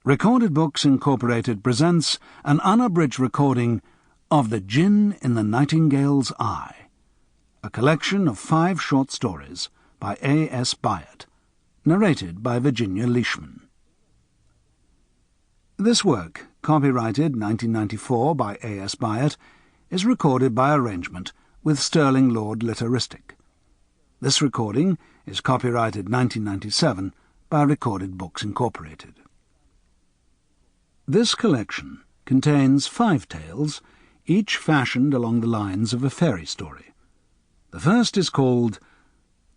Recorded Books Incorporated presents an unabridged recording of The Djinn in the Nightingale's Eye, a collection of 5 short stories by A.S. Byatt, narrated by Virginia Leishman. This work, copyrighted 1994 by A.S. Byatt, is recorded by arrangement with Sterling Lord Literaristic. This recording is copyrighted 1997 by Recorded Books Incorporated. This collection contains 5 tales, each fashioned along the lines of a fairy story. The first is called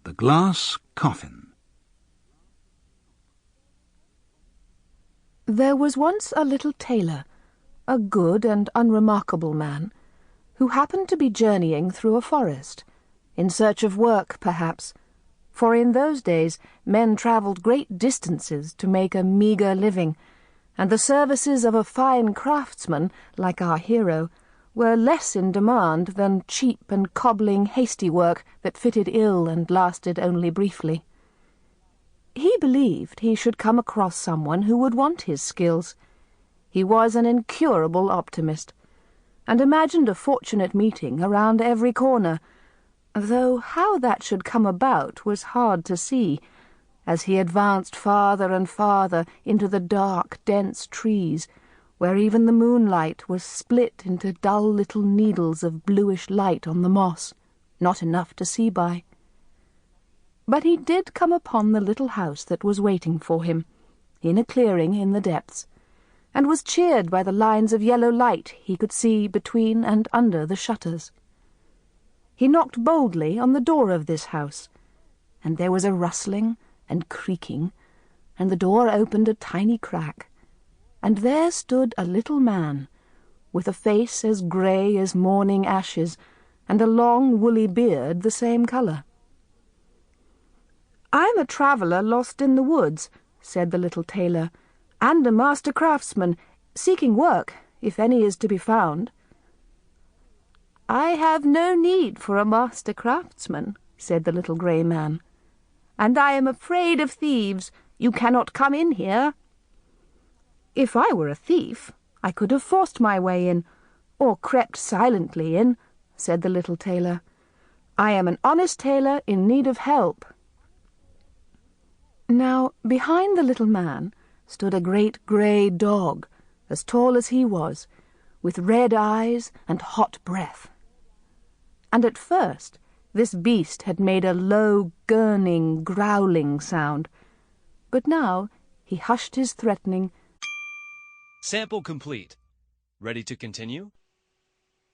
The Glass Coffin. There was once a little tailor, a good and unremarkable man, who happened to be journeying through a forest, in search of work, perhaps, for in those days men travelled great distances to make a meagre living, and the services of a fine craftsman, like our hero, were less in demand than cheap and cobbling hasty work that fitted ill and lasted only briefly. He believed he should come across someone who would want his skills. He was an incurable optimist, and imagined a fortunate meeting around every corner, though how that should come about was hard to see, as he advanced farther and farther into the dark, dense trees, where even the moonlight was split into dull little needles of bluish light on the moss, not enough to see by. But he did come upon the little house that was waiting for him, in a clearing in the depths, and was cheered by the lines of yellow light he could see between and under the shutters. He knocked boldly on the door of this house, and there was a rustling and creaking, and the door opened a tiny crack, and there stood a little man, with a face as grey as morning ashes, and a long woolly beard the same colour. "I'm a traveller lost in the woods," said the little tailor, "and a master craftsman, seeking work, if any is to be found." "I have no need for a master craftsman," said the little grey man, "and I am afraid of thieves. You cannot come in here." "If I were a thief, I could have forced my way in, or crept silently in," said the little tailor. "I am an honest tailor in need of help." Now, behind the little man stood a great grey dog, as tall as he was, with red eyes and hot breath. And at first this beast had made a low, gurning, growling sound, but now he hushed his threatening. Sample complete. Ready to continue?